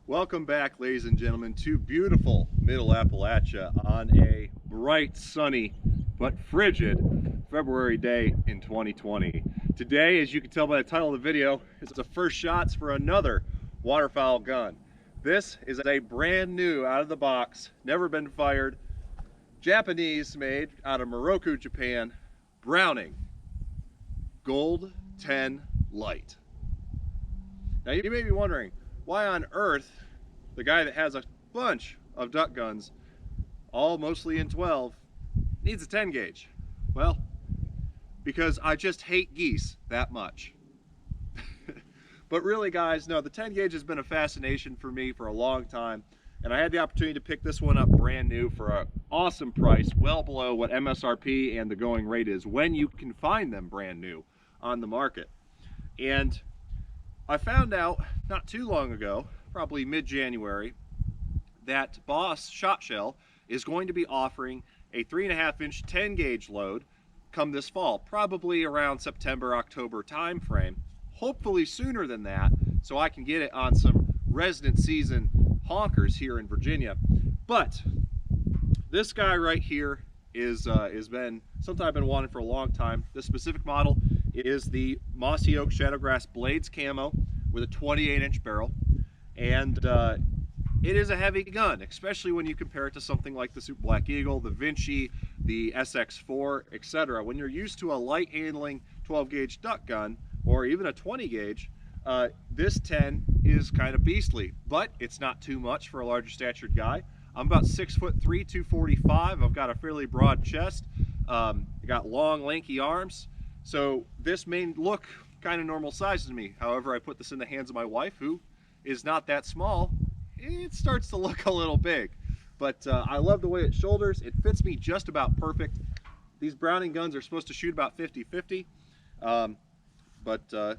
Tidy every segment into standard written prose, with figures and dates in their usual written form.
Welcome back, ladies and gentlemen, to beautiful Middle Appalachia on a bright, sunny, but frigid February day in 2020. Today, as you can tell by the title of the video, is the first shots for another waterfowl gun. This is a brand new, out of the box, never been fired, Japanese made out of Moroku, Japan, Browning Gold 10 Light. Now you may be wondering, why on earth the guy that has a bunch of duck guns, all mostly in 12, needs a 10 gauge? Well, because I just hate geese that much. But really, guys, no, the 10 gauge has been a fascination for me for a long time, and I had the opportunity to pick this one up brand new for an awesome price, well below what MSRP and the going rate is when you can find them brand new on the market. And I found out not too long ago, probably mid-January, that Boss Shot Shell is going to be offering a 3.5-inch 10 gauge load come this fall, probably around September, October time frame, hopefully sooner than that, so I can get it on some resident season honkers here in Virginia. But this guy right here is been something I've been wanting for a long time. This specific model is the Mossy Oak Shadowgrass Blades camo with a 28-inch barrel, and it is a heavy gun, especially when you compare it to something like the Super Black Eagle, the Vinci, the SX4, etc. When you're used to a light handling 12 gauge duck gun or even a 20 gauge, this 10 is kind of beastly, but it's not too much for a larger statured guy. I'm about 6'3", 245. I've got a fairly broad chest. I got long, lanky arms. So this may look kind of normal size to me. However, I put this in the hands of my wife, who is not that small. It starts to look a little big. But I love the way it shoulders. It fits me just about perfect. These Browning guns are supposed to shoot about 50-50. But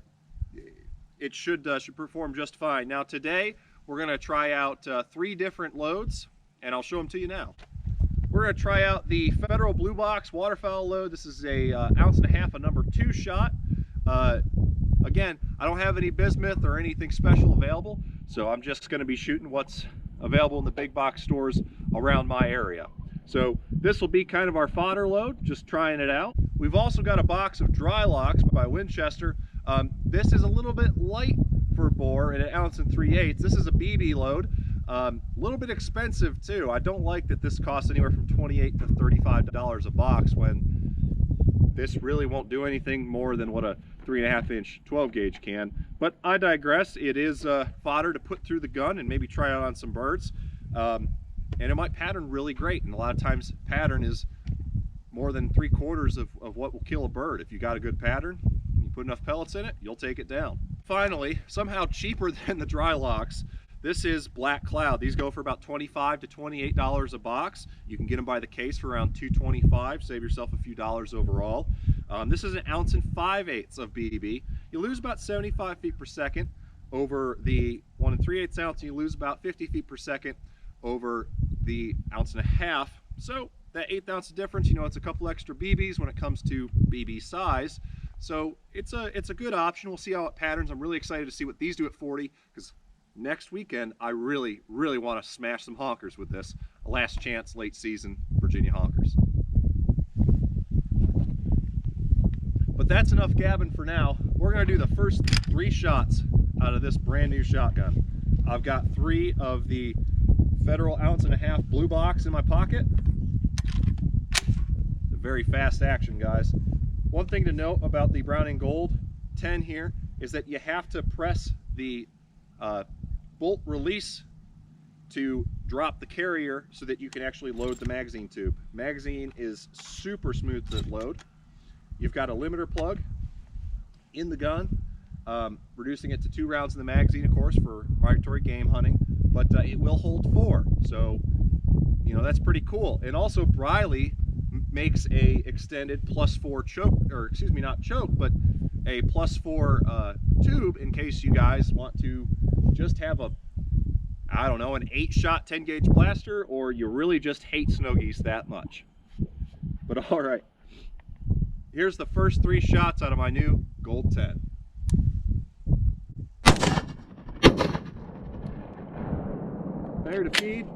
it should perform just fine. Now today, we're going to try out 3 different loads, and I'll show them to you now. We're going to try out the Federal Blue Box waterfowl load. This is a 1.5 ounce, a number 2 shot. Again, I don't have any bismuth or anything special available, so I'm just going to be shooting what's available in the big box stores around my area. So this will be kind of our fodder load, just trying it out. We've also got a box of dry locks by Winchester. This is a little bit light for bore at 1 ounce and 3/8. This is a BB load. A little bit expensive too. I don't like that this costs anywhere from $28 to $35 a box when this really won't do anything more than what a 3.5-inch 12 gauge can. But I digress. It is fodder to put through the gun and maybe try out on some birds. And it might pattern really great. And a lot of times pattern is more than 3/4 of what will kill a bird. If you got a good pattern, you put enough pellets in it, you'll take it down. Finally, somehow cheaper than the dry locks, this is Black Cloud. These go for about $25 to $28 a box. You can get them by the case for around $2.25, save yourself a few dollars overall. This is 1 ounce and 5/8 of BB. You lose about 75 feet per second over the 1 3/8 ounce, and you lose about 50 feet per second over the 1.5 ounce. So that 1/8 ounce difference, you know, it's a couple extra BBs when it comes to BB size. So it's a good option. We'll see how it patterns. I'm really excited to see what these do at 40, because next weekend I really want to smash some honkers with this. A last chance late season Virginia honkers. But that's enough gabbing for now. We're going to do the first 3 shots out of this brand new shotgun. I've got 3 of the Federal 1.5 ounce blue box in my pocket. A very fast action, guys. One thing to note about the Browning Gold 10 here is that you have to press the bolt release to drop the carrier so that you can actually load the magazine tube. Magazine is super smooth to load. You've got a limiter plug in the gun, reducing it to 2 rounds in the magazine, of course, for migratory game hunting, but it will hold 4, so you know that's pretty cool. And also Briley makes a extended +4 choke, or excuse me, not choke, but a +4 tube in case you guys want to just have a, I don't know, an 8-shot 10 gauge blaster, or you really just hate snow geese that much. But all right, here's the first 3 shots out of my new Gold 10. Failure to feed.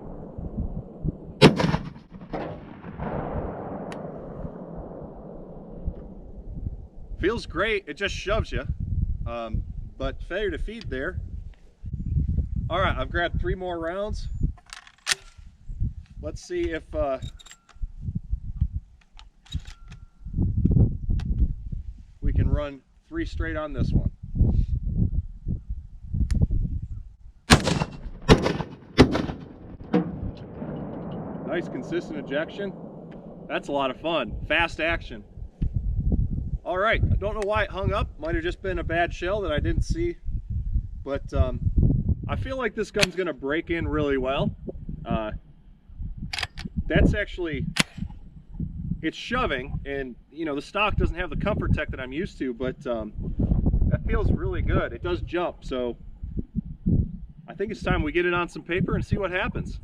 Feels great, it just shoves you, but failure to feed there. All right, I've grabbed 3 more rounds. Let's see if we can run 3 straight on this one. Nice consistent ejection. That's a lot of fun. Fast action. All right, I don't know why it hung up. Might have just been a bad shell that I didn't see, but I feel like this gun's gonna break in really well. That's actually, it's shoving, and you know, the stock doesn't have the comfort tech that I'm used to, but that feels really good. It does jump, so I think it's time we get it on some paper and see what happens.